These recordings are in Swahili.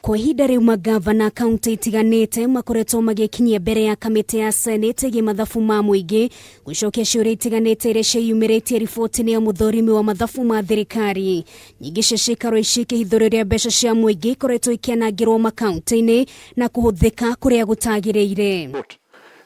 Kwa ihinda riu magavana kaunti itiganite makoretwo magikinyia mbere ya kamiti ya Senate igi mathabu ma muingi gucokia ciuria itiganite iria ciumiritie riboti-ini ya muthorimi wa mathabu ma thirikari. Nyingi cia ciikaro ici kihithũrio ria mbeca cia muingi ikoretwo ikianangirwo makaunti-ini na kuhuthika kuria gutagiriire.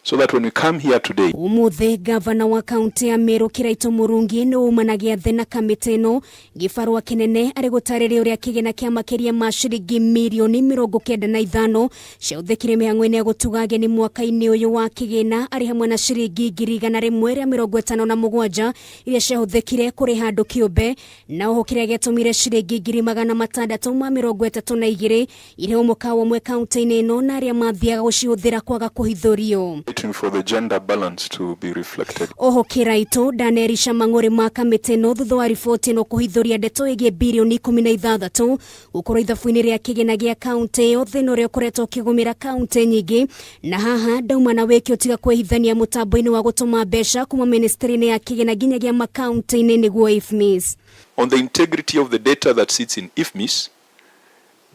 So that when we come here today, umuthi gavana wa kaunti ya Meru Kiraitu Murungi ni umanagia thina kamiti ino gifarwa kinene ari gutariria uria kigena kia makiria ma ciringi milioni 95 cia uthikire mihango-ini ya gutuga ageni mwaka-ini uyu wa kigena ari hamwe na ciringi 157 iria ciahuthikire kuriha andu kiumbe na oho kiria giatumire ciringi 632 iria umukawa mwe kaunti-ini ino na aria mathiaga gucihuthira kwaga kuhithurio. For the gender balance to be reflected. Oho Kiraitu ndanerisha mang'ori ma kamiti ino thutha wa riboti ino kuhithuria ndeto igie bilioni 16 gukora ithabu-ini ria kigena gia kaunti iyo thina uria ukoretwo ukigumira kaunti nyingi na haha ndauma na wiki utiga kwihithania mutambo-ini wa gutuma mbeca kuma ministry-ini ya kigena nginya gia makaunti-ini niguo IFMIS. On the integrity of the data that sits in IFMIS,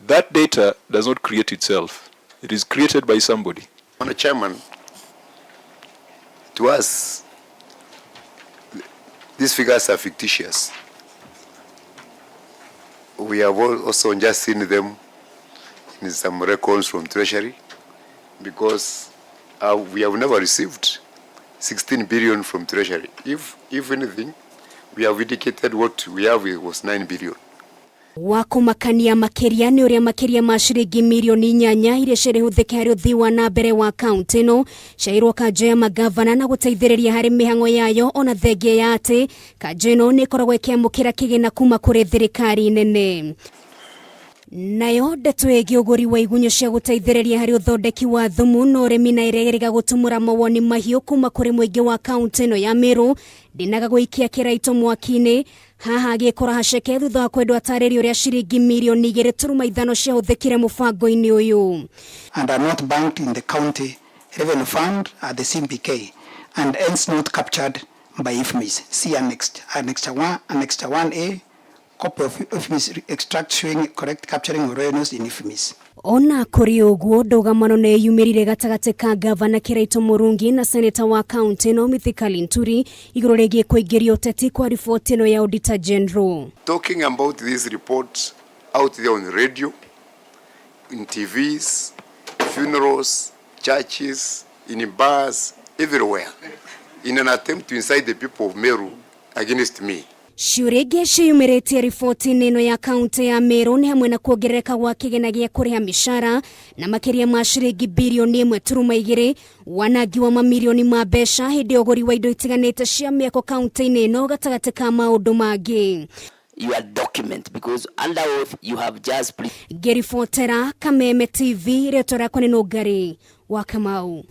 that data does not create itself. It is created by somebody. Mr. Chairman, to us, these figures are fictitious. We have also just seen them in some records from Treasury because we have never received 16 billion from Treasury. If anything, we have indicated what we have was 9 billion. Wakumakania makiria ni uria makiria ma ciringi milioni 8 iria cirehuthika hari uthii wa na mbere wa kaunti ino ciairwo kanja ya magavana na guteithiriria hari mihango yayo ona thengia ya ati kanja ino ni ikoragwo ikiamukira kigina kuma kuri thirikari nene. Nayo ndeto igi uguri wa igunyo cia guteithiriria hari uthondeki wa thumu no urimi na iregeriga gutumura mawoni mahiu kuma kuri muingi wa kaunti ino ya Meru ndinaga guikia Kiraitu mwaki-ini haha gikora haceke thutha wa kwendwa ataririo uria ciringi milioni 2.5 cia uthikire mubango-ini uyu. And are not banked in the county revenue fund at the CMPK and hence not captured by IFMIS. See annexed 1A, copy of IFMIS extract showing correct capturing of revenues in IFMIS. Ona kuri uguo ndogamano ne yumirire gatagati ka gavana Kiraitu Murungi na seneta wa kaunti ino Mithika Linturi iguru rigie kuingiria uteti kwa riboti ino ya Auditor General. Talking about these reports out there on radio, in TVs, funerals, churches, in bars, everywhere, in an attempt to incite the people of Meru against me. Ciurege ciumiritie riboti-ini ino ya kaunti ya Meru ni hamwe na kuongerereka gwa kigena gia kuriha mishara na makiria ma ciringi bilioni 1.2 wanangi wa mamilioni ma mbeca hindi uguri wa indo itiganite cia miako kaunti-ini ino gatagati ka maundu mangi. Your document because under oath you have just Gerifotera Kameme TV retora kwa Nogari wa Kamau.